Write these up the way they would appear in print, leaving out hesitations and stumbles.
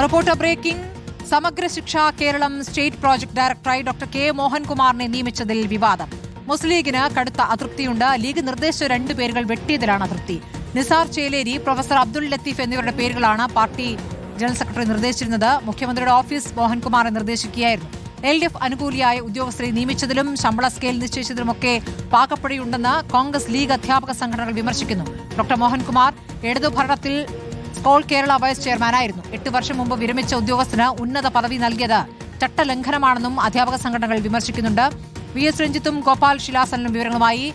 Reporter breaking. Samagra Shiksha Keralam state project ഡയറക്ടറായി doctor K മോഹൻകുമാറിനെ നിയമിച്ചതിൽ വിവാദം. മുസ്ലിം ലീഗിന് കടുത്ത അതൃപ്തിയുണ്ട്. ലീഗ് നിർദ്ദേശിച്ച 2 പേരുകൾ വെട്ടിയതിലാണ് അതൃപ്തി. നിസാർ ചേലേരി, പ്രൊഫസർ അബ്ദുൽ ലത്തീഫ് എന്നിവരുടെ പേരുകളാണ് പാർട്ടി ജനറൽ സെക്രട്ടറി നിർദ്ദേശിച്ചിരുന്നത്. മുഖ്യമന്ത്രിയുടെ ഓഫീസ് മോഹൻകുമാറെ നിർദ്ദേശിക്കുകയായിരുന്നു. LDF അനുകൂലിയായ ഉദ്യോഗസ്ഥരെ നിയമിച്ചതിലും ശമ്പള സ്കെയിൽ നിശ്ചയിച്ചതിലുമൊക്കെ പാകപ്പടിയുണ്ടെന്ന് കോൺഗ്രസ് ലീഗ് അധ്യാപക സംഘടനകൾ വിമർശിക്കുന്നു. ഡോക്ടർ മോഹൻകുമാർ ഇടതുഭരണത്തിൽ സ്കോൾ കേരള വൈസ് ചെയർമാനായിരുന്നു. 8 വർഷം മുമ്പ് വിരമിച്ച ഉദ്യോഗസ്ഥന് ഉന്നത പദവി നൽകിയത് ചട്ടലംഘനമാണെന്നും അധ്യാപക സംഘടനകൾ വിമർശിക്കുന്നുണ്ട്. VS രഞ്ജിത്തും ഗോപാൽ ശിലാസനും വിവരങ്ങളുമായി.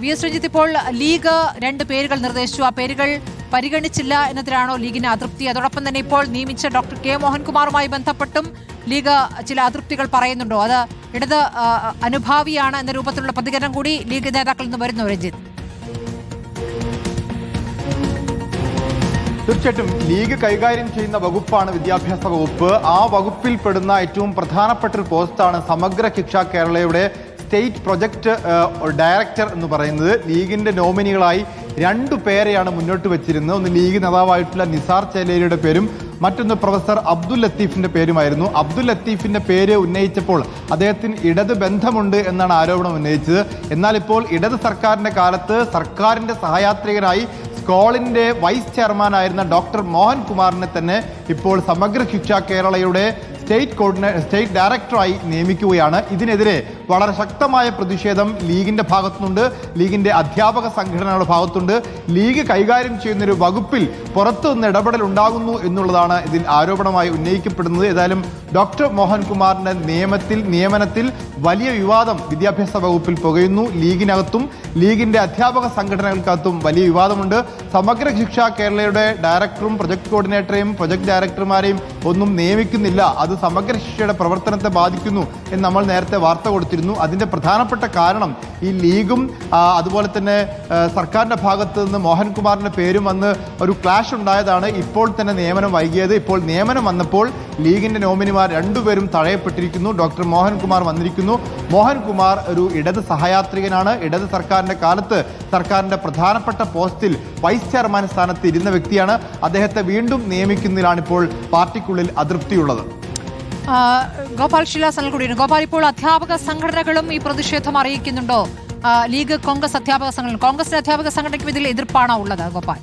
VS രഞ്ജിത്ത്, ഇപ്പോൾ ലീഗ് 2 പേരുകൾ നിർദ്ദേശിച്ചു. ആ പേരുകൾ പരിഗണിച്ചില്ല എന്നതിലാണോ ലീഗിന് അതൃപ്തി? അതോടൊപ്പം തന്നെ ഇപ്പോൾ നിയമിച്ച ഡോക്ടർ കെ മോഹൻകുമാറുമായി ബന്ധപ്പെട്ടും ലീഗ് ചില അതൃപ്തികൾ പറയുന്നുണ്ടോ? അത് ഇടത് അനുഭാവിയാണ് എന്ന രൂപത്തിലുള്ള പ്രതികരണം കൂടി ലീഗ് നേതാക്കളിൽ നിന്ന് വരുന്നു. രഞ്ജിത്ത്, തീർച്ചയായിട്ടും ലീഗ് കൈകാര്യം ചെയ്യുന്ന വകുപ്പാണ് വിദ്യാഭ്യാസ വകുപ്പ്. ആ വകുപ്പിൽ പെടുന്ന ഏറ്റവും പ്രധാനപ്പെട്ട ഒരു പോസ്റ്റാണ് സമഗ്ര ശിക്ഷ കേരളയുടെ സ്റ്റേറ്റ് പ്രൊജക്ട് ഡയറക്ടർ എന്ന് പറയുന്നത്. ലീഗിന്റെ നോമിനികളായി 2 പേരെയാണ് മുന്നോട്ട് വെച്ചിരുന്നത്. ഒന്ന് ലീഗ് നേതാവായിട്ടുള്ള നിസാർ ചേലേരിയുടെ പേരും മറ്റൊന്ന് പ്രൊഫസർ അബ്ദുൽ ലത്തീഫിന്റെ പേരുമായിരുന്നു. അബ്ദുൽ ലത്തീഫിന്റെ പേര് ഉന്നയിച്ചപ്പോൾ അദ്ദേഹത്തിന് ഇടത് ബന്ധമുണ്ട് എന്നാണ് ആരോപണം ഉന്നയിച്ചത്. എന്നാൽ ഇപ്പോൾ ഇടത് സർക്കാരിന്റെ കാലത്ത് സർക്കാരിന്റെ സഹയാത്രികനായി സ്കോളിന്റെ വൈസ് ചെയർമാനായിരുന്ന ഡോക്ടർ മോഹൻകുമാറിനെ തന്നെ ഇപ്പോൾ സമഗ്ര ശിക്ഷ കേരളയുടെ സ്റ്റേറ്റ് ഡയറക്ടറായി നിയമിക്കുകയാണ്. ഇതിനെതിരെ വളരെ ശക്തമായ പ്രതിഷേധം ലീഗിന്റെ ഭാഗത്തുനിന്നുണ്ട്, ലീഗിന്റെ അധ്യാപക സംഘടനകളുടെ ഭാഗത്തുണ്ട്. ലീഗ് കൈകാര്യം ചെയ്യുന്നൊരു വകുപ്പിൽ പുറത്തുനിന്ന് ഇടപെടൽ ഉണ്ടാകുന്നു എന്നുള്ളതാണ് ഇതിൽ ആരോപണമായി ഉന്നയിക്കപ്പെടുന്നത്. ഏതായാലും ഡോക്ടർ മോഹൻകുമാറിന്റെ നിയമനത്തിൽ വലിയ വിവാദം വിദ്യാഭ്യാസ വകുപ്പിൽ പുകയുന്നു. ലീഗിനകത്തും ലീഗിന്റെ അധ്യാപക സംഘടനകൾക്കകത്തും വലിയ വിവാദമുണ്ട്. സമഗ്ര ശിക്ഷ കേരളയുടെ ഡയറക്ടറും പ്രൊജക്ട് കോർഡിനേറ്ററെയും പ്രൊജക്ട് ഡയറക്ടർമാരെയും ഒന്നും നിയമിക്കുന്നില്ല. അത് സമഗ്ര ശിക്ഷയുടെ പ്രവർത്തനത്തെ ബാധിക്കുന്നു എന്ന് നമ്മൾ നേരത്തെ വാർത്ത കൊടുത്തിരുന്നു. അതിന്റെ പ്രധാനപ്പെട്ട കാരണം ഈ ലീഗും അതുപോലെ തന്നെ സർക്കാരിന്റെ ഭാഗത്ത് നിന്ന് മോഹൻകുമാറിന്റെ പേരും വന്ന് ഒരു ക്ലാഷ് ഉണ്ടായതാണ് ഇപ്പോൾ തന്നെ നിയമനം വൈകിയത്. ഇപ്പോൾ നിയമനം വന്നപ്പോൾ ലീഗിന്റെ നോമിനിമാർ 2 പേരും തഴയപ്പെട്ടിരിക്കുന്നു. ഡോക്ടർ മോഹൻകുമാർ വന്നിരിക്കുന്നു. മോഹൻകുമാർ ഒരു ഇടത് സഹയാത്രികനാണ്. ഇടത് സർക്കാരിന്റെ കാലത്ത് സർക്കാരിന്റെ പ്രധാനപ്പെട്ട പോസ്റ്റിൽ വൈസ് ചെയർമാൻ സ്ഥാനത്ത് ഇരുന്ന വ്യക്തിയാണ്. അദ്ദേഹത്തെ വീണ്ടും നിയമിക്കുന്നതിലാണ് ഇപ്പോൾ പാർട്ടിക്കുള്ളിൽ അതൃപ്തിയുള്ളത്. ഗോപാൽ ശിലാസനൽ കൂടിയാണ്. ഗോപാൽ, ഇപ്പോൾ അധ്യാപക സംഘടനകളും ഈ പ്രതിഷേധം അറിയിക്കുന്നുണ്ടോ? ലീഗ്, കോൺഗ്രസ് അധ്യാപക സംഘടന, കോൺഗ്രസിന്റെ അധ്യാപക സംഘടനയ്ക്കും ഇതിൽ എതിർപ്പാണോ ഉള്ളത്? ഗോപാൽ,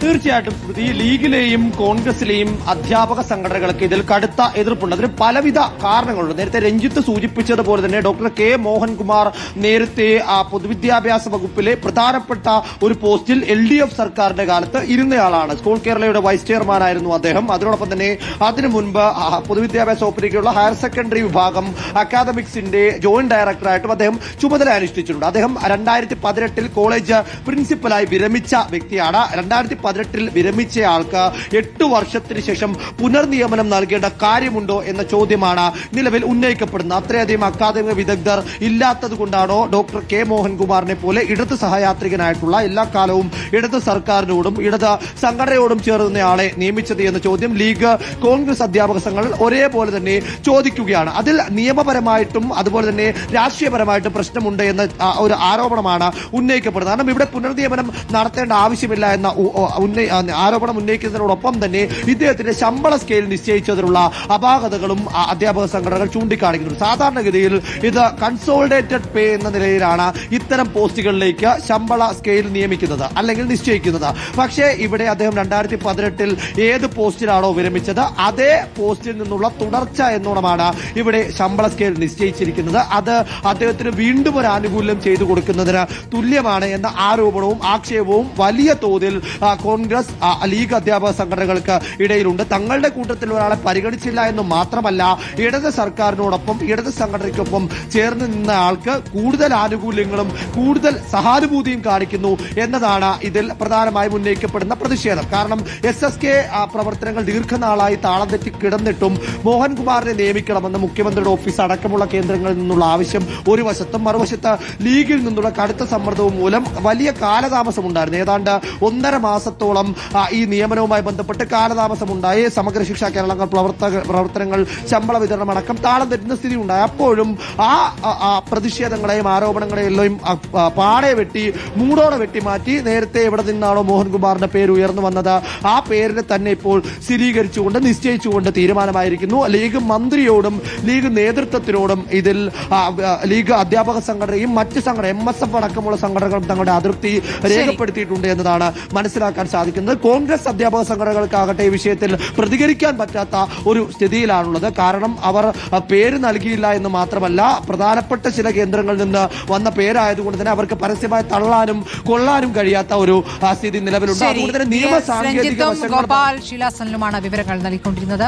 തീർച്ചയായിട്ടും ഈ ലീഗിലെയും കോൺഗ്രസിലെയും അധ്യാപക സംഘടനകൾക്ക് ഇതിൽ കടുത്ത എതിർപ്പുണ്ട്. അതിന് പലവിധ കാരണങ്ങളുണ്ട്. നേരത്തെ രഞ്ജിത്ത് സൂചിപ്പിച്ചതുപോലെ തന്നെ ഡോക്ടർ കെ മോഹൻകുമാർ നേരത്തെ പൊതുവിദ്യാഭ്യാസ വകുപ്പിലെ പ്രധാനപ്പെട്ട ഒരു പോസ്റ്റിൽ LDF സർക്കാരിന്റെ കാലത്ത് ഇരുന്നയാളാണ്. സ്കൂൾ കേരളയുടെ വൈസ് ചെയർമാനായിരുന്നു അദ്ദേഹം. അതിനോടൊപ്പം തന്നെ അതിനു മുൻപ് പൊതുവിദ്യാഭ്യാസ വകുപ്പിലേക്കുള്ള ഹയർ സെക്കൻഡറി വിഭാഗം അക്കാദമിക്സിന്റെ ജോയിന്റ് ഡയറക്ടറായിട്ടും അദ്ദേഹം ചുമതല അനുഷ്ഠിച്ചിട്ടുണ്ട്. അദ്ദേഹം 2018 കോളേജ് പ്രിൻസിപ്പലായി വിരമിച്ച വ്യക്തിയാണ്. 2018 വിരമിച്ചയാൾക്ക് 8 വർഷത്തിന് ശേഷം പുനർനിയമനം നൽകേണ്ട കാര്യമുണ്ടോ എന്ന ചോദ്യമാണ് നിലവിൽ ഉന്നയിക്കപ്പെടുന്നത്. അത്രയധികം അക്കാദമിക വിദഗ്ധർ ഇല്ലാത്തത് കൊണ്ടാണോ ഡോക്ടർ കെ മോഹൻകുമാറിനെ പോലെ ഇടത് സഹയാത്രികനായിട്ടുള്ള എല്ലാ കാലവും ഇടത് സർക്കാരിനോടും ഇടത് സംഘടനയോടും ചേർന്നയാളെ നിയമിച്ചത് എന്ന ചോദ്യം ലീഗ്, കോൺഗ്രസ് അധ്യാപക സംഘടനകൾ ഒരേപോലെ തന്നെ ചോദിക്കുകയാണ്. അതിൽ നിയമപരമായിട്ടും അതുപോലെ തന്നെ രാഷ്ട്രീയപരമായിട്ടും പ്രശ്നമുണ്ട് എന്ന ഒരു ആരോപണമാണ് ഉന്നയിക്കപ്പെടുന്നത്. കാരണം ഇവിടെ പുനർനിയമനം നടത്തേണ്ട ആവശ്യമില്ല എന്ന ആരോപണം ഉന്നയിക്കുന്നതിനോടൊപ്പം തന്നെ ഇദ്ദേഹത്തിന്റെ ശമ്പള സ്കെയിൽ നിശ്ചയിച്ചതിനുള്ള അപാകതകളും അധ്യാപക സംഘടനകൾ ചൂണ്ടിക്കാണിക്കുന്നുണ്ട്. സാധാരണഗതിയിൽ ഇത് കൺസോളിഡേറ്റഡ് പേ എന്ന നിലയിലാണ് ഇത്തരം പോസ്റ്റുകളിലേക്ക് ശമ്പള സ്കെയിൽ നിയമിക്കുന്നത് അല്ലെങ്കിൽ നിശ്ചയിക്കുന്നത്. പക്ഷേ ഇവിടെ അദ്ദേഹം 2018 ഏത് പോസ്റ്റിലാണോ വിരമിച്ചത് അതേ പോസ്റ്റിൽ നിന്നുള്ള തുടർച്ച എന്നോണമാണ് ഇവിടെ ശമ്പള സ്കെയിൽ നിശ്ചയിച്ചിരിക്കുന്നത്. അത് അദ്ദേഹത്തിന് വീണ്ടും ഒരു ആനുകൂല്യം ചെയ്തു കൊടുക്കുന്നതിന് തുല്യമാണ് എന്ന ആരോപണവും ആക്ഷേപവും വലിയ തോതിൽ കോൺഗ്രസ്, ലീഗ് അധ്യാപക സംഘടനകൾക്ക് ഇടയിലുണ്ട്. തങ്ങളുടെ കൂട്ടത്തിൽ ഒരാളെ പരിഗണിച്ചില്ല എന്ന് മാത്രമല്ല, ഇടത് സർക്കാരിനോടൊപ്പം ഇടത് സംഘടനയ്ക്കൊപ്പം ചേർന്ന് നിന്ന ആൾക്ക് കൂടുതൽ ആനുകൂല്യങ്ങളും കൂടുതൽ സഹാനുഭൂതിയും കാണിക്കുന്നു എന്നതാണ് ഇതിൽ പ്രധാനമായും ഉന്നയിക്കപ്പെടുന്ന പ്രതിഷേധം. കാരണം SSK പ്രവർത്തനങ്ങൾ ദീർഘനാളായി താളം തെറ്റി കിടന്നിട്ടും മോഹൻകുമാറിനെ നിയമിക്കണമെന്ന് മുഖ്യമന്ത്രിയുടെ ഓഫീസ് അടക്കമുള്ള കേന്ദ്രങ്ങളിൽ നിന്നുള്ള ആവശ്യം ഒരു വശത്തും, മറുവശത്ത് ലീഗിൽ നിന്നുള്ള കടുത്ത സമ്മർദ്ദവും മൂലം വലിയ കാലതാമസമുണ്ടായിരുന്നു. ഏതാണ്ട് 1.5 മാസത്തോളം സംബന്ധിച്ചിടത്തോളം ഈ നിയമനവുമായി ബന്ധപ്പെട്ട് കാലതാമസമുണ്ടായി. സമഗ്ര ശിക്ഷാ കേരള പ്രവർത്തനങ്ങൾ, ശമ്പള വിതരണം അടക്കം താളം തെറ്റുന്ന സ്ഥിതി ഉണ്ടായി. അപ്പോഴും ആ പ്രതിഷേധങ്ങളെയും ആരോപണങ്ങളെയും പാടെ വെട്ടി മൂടോടെ വെട്ടിമാറ്റി നേരത്തെ എവിടെ നിന്നാണോ മോഹൻകുമാറിന്റെ പേര് ഉയർന്നു വന്നത് ആ പേരിനെ തന്നെ ഇപ്പോൾ സ്ഥിരീകരിച്ചുകൊണ്ട് നിശ്ചയിച്ചുകൊണ്ട് തീരുമാനമായിരിക്കുന്നു. ലീഗ് മന്ത്രിയോടും ലീഗ് നേതൃത്വത്തിനോടും ഇതിൽ ലീഗ് അധ്യാപക സംഘടനയും മറ്റ് സംഘടന MSF അടക്കമുള്ള സംഘടനകളും തങ്ങളുടെ അതൃപ്തി രേഖപ്പെടുത്തിയിട്ടുണ്ട് എന്നതാണ് മനസ്സിലാക്കാൻ സാധിക്കുന്നത്. കോൺഗ്രസ് അധ്യാപക സംഘടനകൾക്കാകട്ടെ ഈ വിഷയത്തിൽ പ്രതികരിക്കാൻ പറ്റാത്ത ഒരു സ്ഥിതിയിലാണുള്ളത്. കാരണം അവർ പേര് നൽകിയില്ല എന്ന് മാത്രമല്ല, പ്രധാനപ്പെട്ട ചില കേന്ദ്രങ്ങളിൽ നിന്ന് വന്ന പേരായതുകൊണ്ട് തന്നെ അവർക്ക് പരസ്യമായി തള്ളാനും കൊള്ളാനും കഴിയാത്ത ഒരു സ്ഥിതി നിലവിലുണ്ട്. അതുകൊണ്ട് തന്നെ നിയമ സാങ്കേതിക ഗോപാൽ ശീലാസനിലുമാണ് വിവരങ്ങൾ നൽകിക്കൊണ്ടിരുന്നത്.